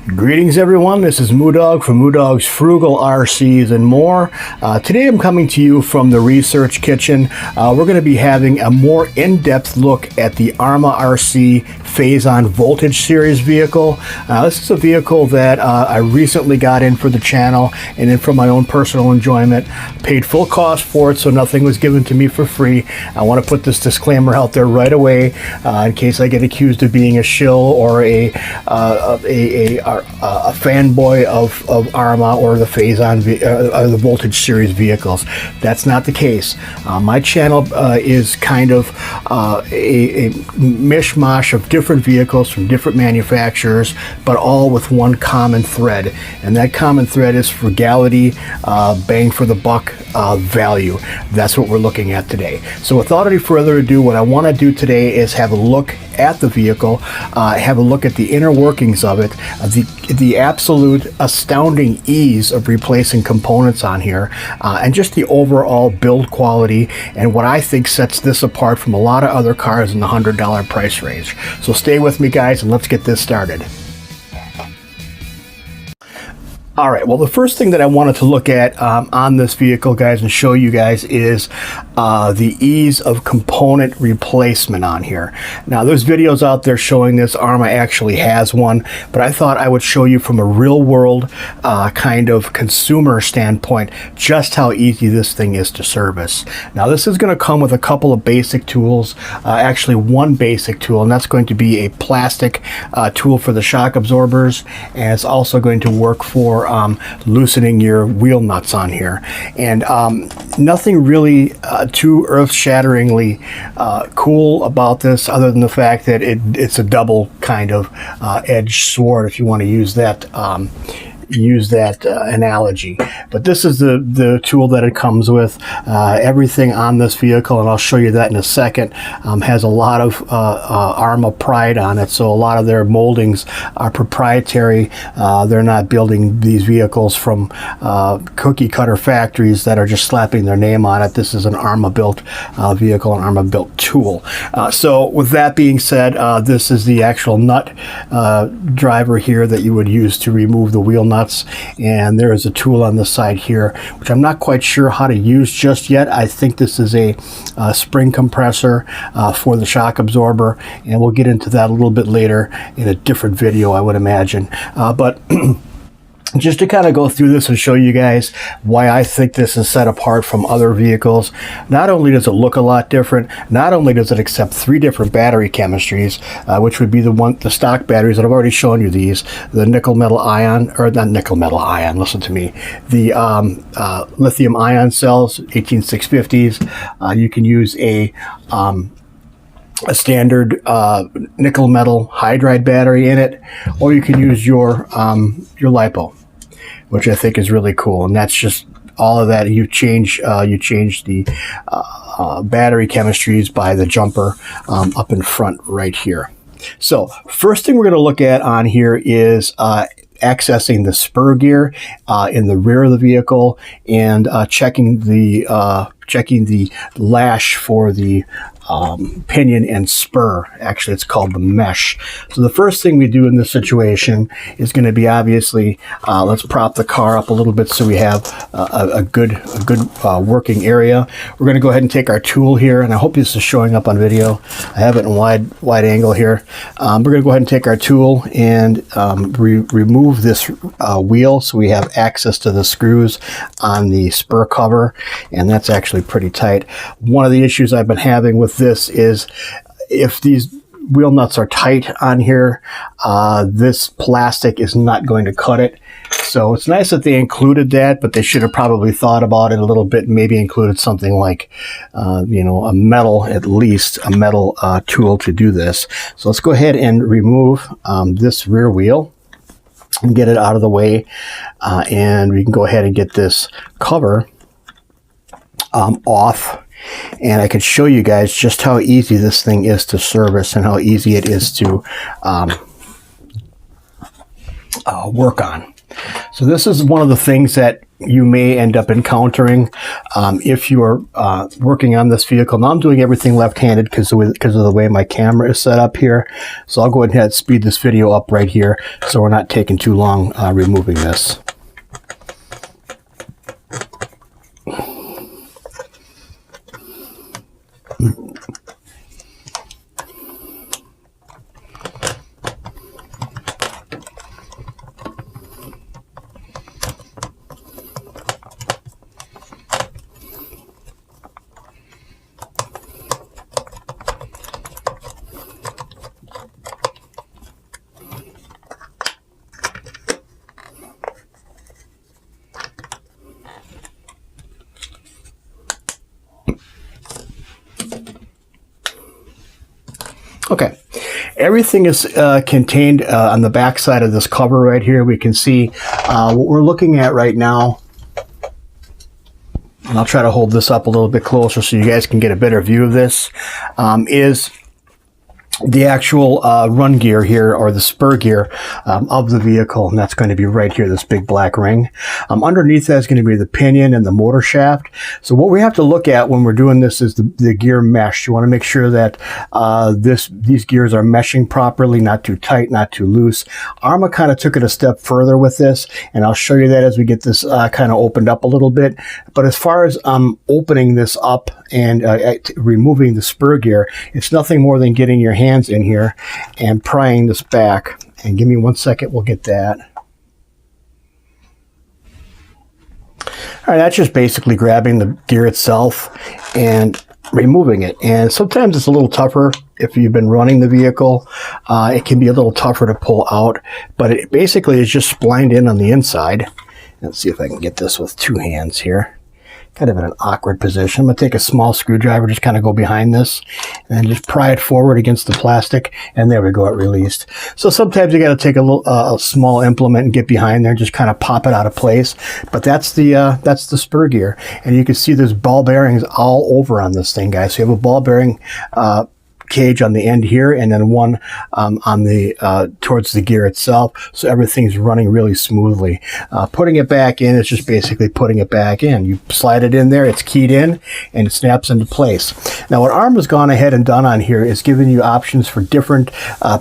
Greetings everyone, this is Moodog from Moodog's Frugal RCs and more. Today I'm coming to you from the research kitchen. We're going to be having a more in-depth look at the ARRMA RC FAZON Voltage series vehicle. This is a vehicle that I recently got in for the channel and then for my own personal enjoyment. Paid full cost for it, so nothing was given to me for free. I want to put this disclaimer out there right away in case I get accused of being a shill or a fanboy of ARRMA or the FAZON the Voltage series vehicles. That's not the case. My channel is kind of a mishmash of different vehicles from different manufacturers, but all with one common thread, and that common thread is frugality, bang for the buck, value. That's what we're looking at today. So without any further ado, what I want to do today is have a look at the vehicle, have a look at the inner workings of it, the absolute astounding ease of replacing components on here, and just the overall build quality and what I think sets this apart from a lot of other cars in the $100 price range. So stay with me guys and let's get this started. All right, well, the first thing that I wanted to look at on this vehicle, guys, and show you guys is the ease of component replacement on here. Now, there's videos out there showing this. ARRMA actually has one, but I thought I would show you from a real-world kind of consumer standpoint just how easy this thing is to service. Now, this is going to come with a couple of basic tools, actually one basic tool, and that's going to be a plastic tool for the shock absorbers, and it's also going to work for loosening your wheel nuts on here. And nothing really too earth-shatteringly cool about this, other than the fact that it's a double kind of edged sword, if you want to use that analogy. But this is the tool that it comes with. Everything on this vehicle, and I'll show you that in a second, has a lot of ARRMA pride on it. So a lot of their moldings are proprietary. They're not building these vehicles from cookie cutter factories that are just slapping their name on it. This is an ARRMA built vehicle, an ARRMA built tool. So with that being said, this is the actual nut driver here that you would use to remove the wheel nut. And there is a tool on the side here, which I'm not quite sure how to use just yet. I think this is a spring compressor for the shock absorber, and we'll get into that a little bit later in a different video, I would imagine. But just to kind of go through this and show you guys why I think this is set apart from other vehicles. Not only does it look a lot different, not only does it accept 3 different battery chemistries, which would be the stock batteries that I've already shown you these, the nickel metal ion, or not nickel metal ion, listen to me, the lithium ion cells, 18650s. You can use a standard nickel metal hydride battery in it, or you can use your LiPo, which I think is really cool. And that's just all of that. You change the battery chemistries by the jumper up in front right here. So first thing we're going to look at on here is accessing the spur gear in the rear of the vehicle, and checking the lash for the pinion and spur. Actually, it's called the mesh. So the first thing we do in this situation is going to be, obviously, let's prop the car up a little bit so we have a good working area. We're going to go ahead and take our tool here, and I hope this is showing up on video. I have it in wide angle here. We're going to go ahead and take our tool and remove this wheel so we have access to the screws on the spur cover, and that's actually pretty tight. One of the issues I've been having with this is if these wheel nuts are tight on here, this plastic is not going to cut it. So it's nice that they included that, but they should have probably thought about it a little bit and maybe included something like, you know, a metal, at least a metal tool to do this. So let's go ahead and remove this rear wheel and get it out of the way. And we can go ahead and get this cover off. And I could show you guys just how easy this thing is to service and how easy it is to work on. So this is one of the things that you may end up encountering if you're working on this vehicle. Now I'm doing everything left-handed because of the way my camera is set up here. So I'll go ahead and speed this video up right here so we're not taking too long removing this. Okay, everything is contained on the back side of this cover right here. We can see what we're looking at right now. And I'll try to hold this up a little bit closer so you guys can get a better view of this, is the actual run gear here, or the spur gear of the vehicle, and that's going to be right here, this big black ring. Underneath that is going to be the pinion and the motor shaft. So what we have to look at when we're doing this is the gear mesh. You want to make sure that these gears are meshing properly, not too tight, not too loose. ARRMA kind of took it a step further with this, and I'll show you that as we get this kind of opened up a little bit. But as far as opening this up and removing the spur gear, it's nothing more than getting your hands in here and prying this back. And give me 1 second, we'll get that. All right, that's just basically grabbing the gear itself and removing it. And sometimes it's a little tougher if you've been running the vehicle. It can be a little tougher to pull out, but it basically is just splined in on the inside. Let's see if I can get this with two hands here. Kind of in an awkward position. I'm going to take a small screwdriver, just kind of go behind this, and then just pry it forward against the plastic, and there we go, it released. So sometimes you got to take a small implement and get behind there and just kind of pop it out of place. But that's the spur gear, and you can see there's ball bearings all over on this thing, guys. So you have a ball bearing cage on the end here, and then one on the towards the gear itself, so everything's running really smoothly. Putting it back in is just basically putting it back in. You slide it in there, it's keyed in, and it snaps into place. Now what ARRMA's gone ahead and done on here is giving you options for different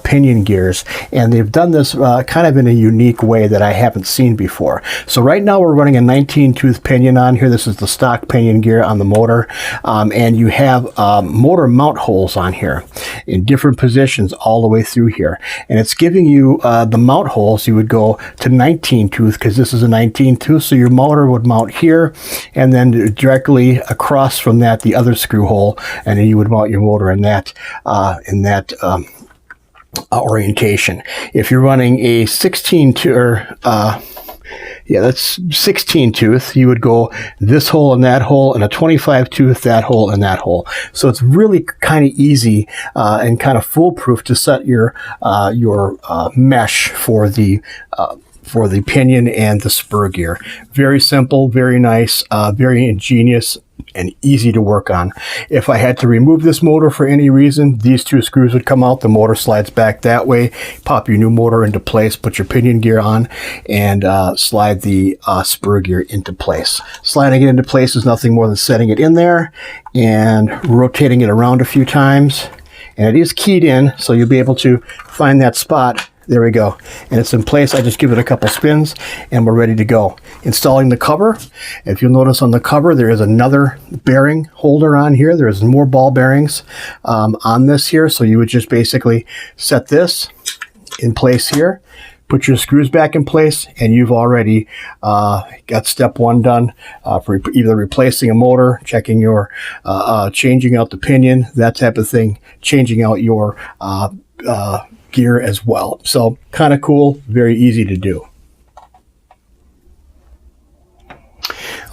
pinion gears, and they've done this kind of in a unique way that I haven't seen before. So right now we're running a 19-tooth pinion on here. This is the stock pinion gear on the motor, and you have motor mount holes on here in different positions all the way through here, and it's giving you the mount holes. You would go to 19 tooth because this is a 19 tooth, so your motor would mount here, and then directly across from that the other screw hole, and then you would mount your motor in that orientation. If you're running a 16 tooth, that's 16 tooth, you would go this hole and that hole, and a 25 tooth, that hole and that hole. So it's really kind of easy and kind of foolproof to set your mesh for the pinion and the spur gear. Very simple, very nice, very ingenious, and easy to work on. If I had to remove this motor for any reason, these two screws would come out, the motor slides back that way, pop your new motor into place, put your pinion gear on, and slide the spur gear into place. Sliding it into place is nothing more than setting it in there and rotating it around a few times, and it is keyed in, so you'll be able to find that spot. There we go, and it's in place. I just give it a couple spins and we're ready to go. Installing the cover. If you'll notice on the cover there is another bearing holder on here. There's more ball bearings on this here, so you would just basically set this in place here, put your screws back in place, and you've already got step one done for either replacing a motor, checking your changing out the pinion, that type of thing, changing out your gear as well. So kind of cool, very easy to do.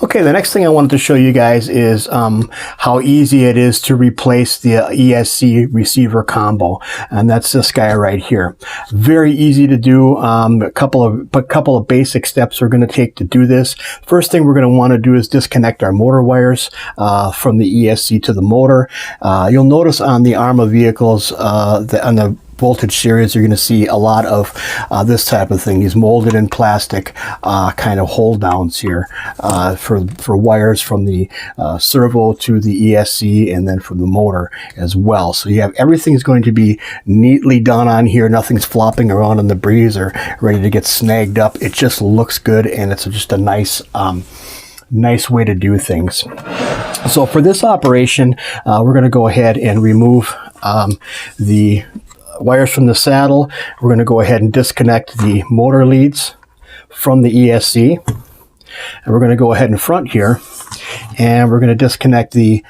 Okay, the next thing I wanted to show you guys is how easy it is to replace the ESC receiver combo, and that's this guy right here. Very easy to do. A couple of basic steps we're going to take to do this. First thing we're going to want to do is disconnect our motor wires from the ESC to the motor. You'll notice on the ARRMA vehicles, on the voltage series, you're going to see a lot of this type of thing, these molded in plastic kind of hold downs here for wires from the servo to the ESC, and then from the motor as well. So you have everything's going to be neatly done on here. Nothing's flopping around in the breeze or ready to get snagged up. It just looks good, and it's just a nice nice way to do things. So for this operation, we're going to go ahead and remove the wires from the saddle. We're going to go ahead and disconnect the motor leads from the ESC. And we're going to go ahead in front here, and we're going to disconnect the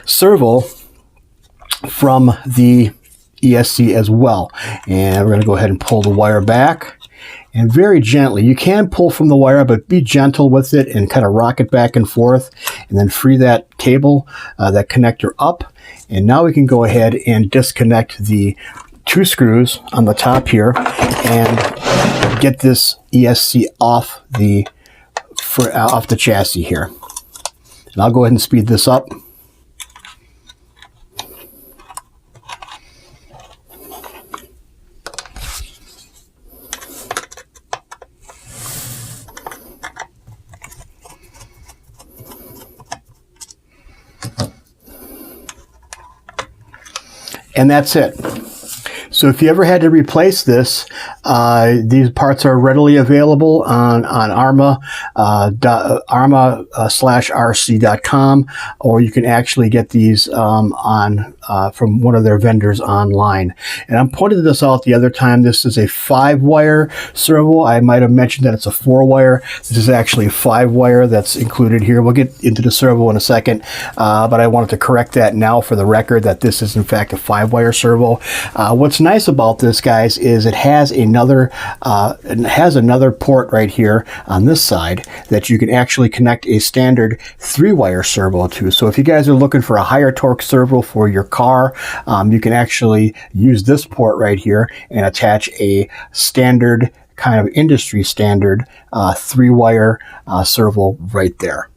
servo from the ESC as well. And we're going to go ahead and pull the wire back. And very gently, you can pull from the wire, but be gentle with it and kind of rock it back and forth, and then free that cable, that connector up. And now we can go ahead and disconnect the 2 screws on the top here and get this ESC off the chassis here. And I'll go ahead and speed this up. And that's it. So if you ever had to replace this, these parts are readily available on ARRMA, ARRMA/RC.com, or you can actually get these from one of their vendors online. And I'm pointing this out the other time. This is a 5-wire servo. I might have mentioned that it's a 4-wire. This is actually a 5-wire that's included here. We'll get into the servo in a second, but I wanted to correct that now for the record that this is in fact a 5-wire servo. What's nice about this, guys, is it has another port right here on this side that you can actually connect a standard 3-wire servo to. So if you guys are looking for a higher torque servo for your car, you can actually use this port right here and attach a standard, kind of industry standard 3-wire servo right there.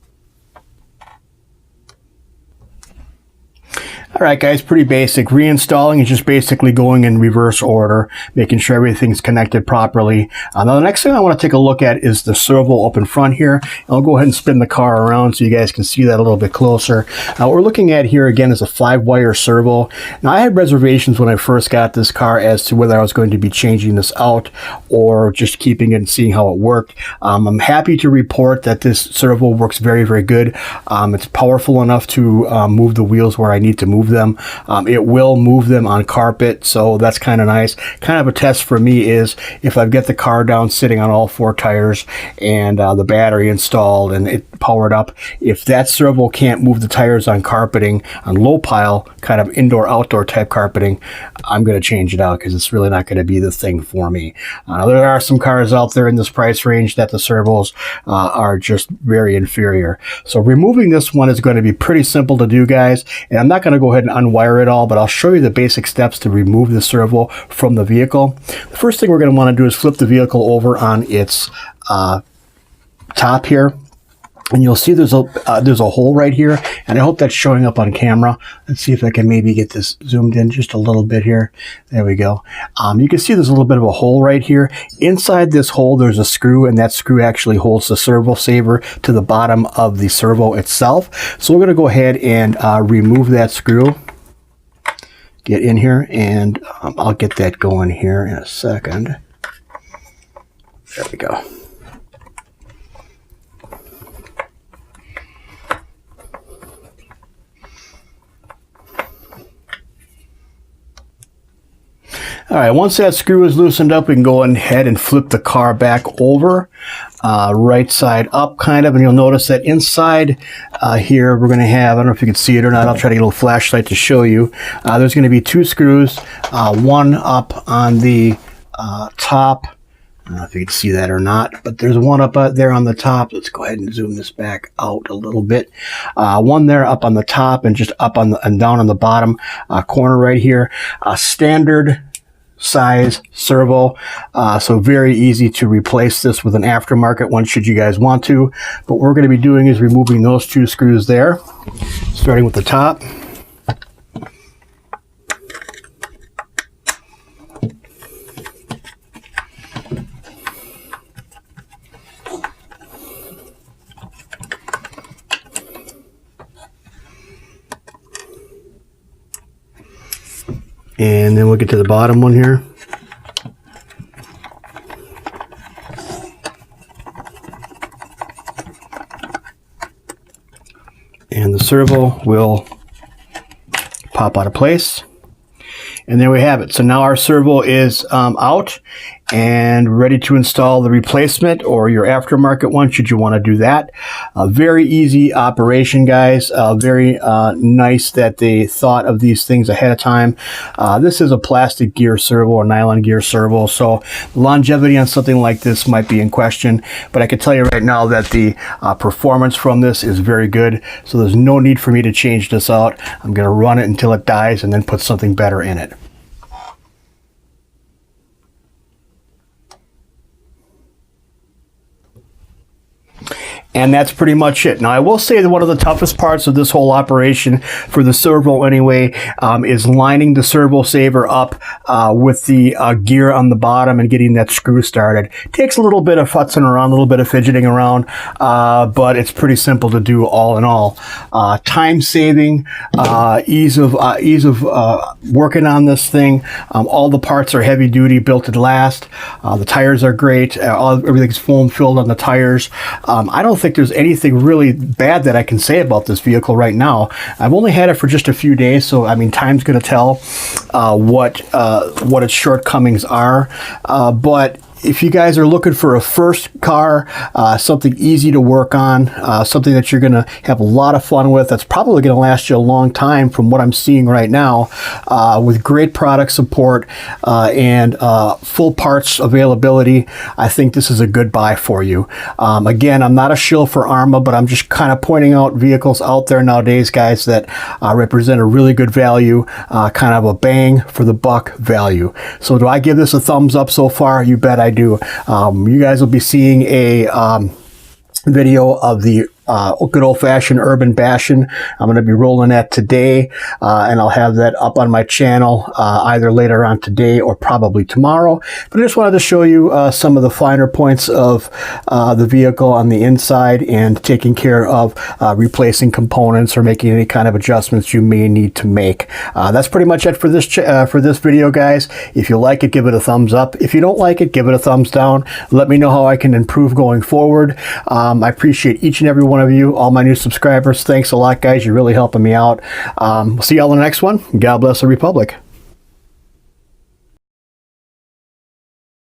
All right, guys, pretty basic. Reinstalling is just basically going in reverse order, making sure everything's connected properly. Now, the next thing I want to take a look at is the servo up in front here. I'll go ahead and spin the car around so you guys can see that a little bit closer. What we're looking at here, again, is a 5-wire servo. Now, I had reservations when I first got this car as to whether I was going to be changing this out or just keeping it and seeing how it worked. I'm happy to report that this servo works very, very good. It's powerful enough to move the wheels where I need to move them. It will move them on carpet, so that's kind of nice. Kind of a test for me is if I get the car down sitting on all 4 tires and the battery installed and it powered up, if that servo can't move the tires on carpeting, on low pile, kind of indoor-outdoor type carpeting, I'm going to change it out because it's really not going to be the thing for me. There are some cars out there in this price range that the servos are just very inferior. So removing this one is going to be pretty simple to do, guys, and I'm not going to go ahead and unwire it all, but I'll show you the basic steps to remove the servo from the vehicle. The first thing we're going to want to do is flip the vehicle over on its top here, and you'll see there's a hole right here, and I hope that's showing up on camera. Let's see if I can maybe get this zoomed in just a little bit here. There we go. You can see there's a little bit of a hole right here. Inside this hole there's a screw, and that screw actually holds the servo saver to the bottom of the servo itself. So we're going to go ahead and remove that screw. Get in here, and I'll get that going here in a second. There we go. All right, once that screw is loosened up, we can go ahead and flip the car back over, right side up kind of, and you'll notice that inside here we're going to have, I don't know if you can see it or not, I'll try to get a little flashlight to show you. There's going to be 2 screws, one up on the top. I don't know if you can see that or not, but there's one up there on the top. Let's go ahead and zoom this back out a little bit. One there up on the top and just up on and down on the bottom corner right here. Standard size servo, so very easy to replace this with an aftermarket one should you guys want to. But what we're going to be doing is removing those 2 screws there, starting with the top. And then we'll get to the bottom one here. And the servo will pop out of place. And there we have it. So now our servo is out and ready to install the replacement or your aftermarket one should you want to do that. Very easy operation, guys. Very nice that they thought of these things ahead of time. This is a plastic gear servo or nylon gear servo, so longevity on something like this might be in question, but I can tell you right now that the performance from this is very good, so there's no need for me to change this out. I'm going to run it until it dies and then put something better in it. And that's pretty much it. Now, I will say that one of the toughest parts of this whole operation, for the servo anyway, is lining the servo saver up with the gear on the bottom and getting that screw started. Takes a little bit of futzing around, a little bit of fidgeting around, but it's pretty simple to do all in all. Time saving, ease of working on this thing. All the parts are heavy duty, built to last. The tires are great. Everything's foam filled on the tires. I don't think there's anything really bad that I can say about this vehicle right now. I've only had it for just a few days, so I mean, time's going to tell what its shortcomings are. But if you guys are looking for a first car, something easy to work on, something that you're going to have a lot of fun with, that's probably going to last you a long time from what I'm seeing right now, with great product support and full parts availability, I think this is a good buy for you. Again, I'm not a shill for ARRMA, but I'm just kind of pointing out vehicles out there nowadays, guys, that represent a really good value, kind of a bang for the buck value. So do I give this a thumbs up so far? You bet I do. You guys will be seeing a video of the good old-fashioned urban bashing. I'm going to be rolling that today, and I'll have that up on my channel either later on today or probably tomorrow. But I just wanted to show you some of the finer points of the vehicle on the inside and taking care of replacing components or making any kind of adjustments you may need to make. That's pretty much it for this video, guys. If you like it, give it a thumbs up. If you don't like it, give it a thumbs down. Let me know how I can improve going forward. I appreciate each and every one of you, all my new subscribers. Thanks a lot, guys. You're really helping me out. We'll see y'all in the next one. God bless the Republic.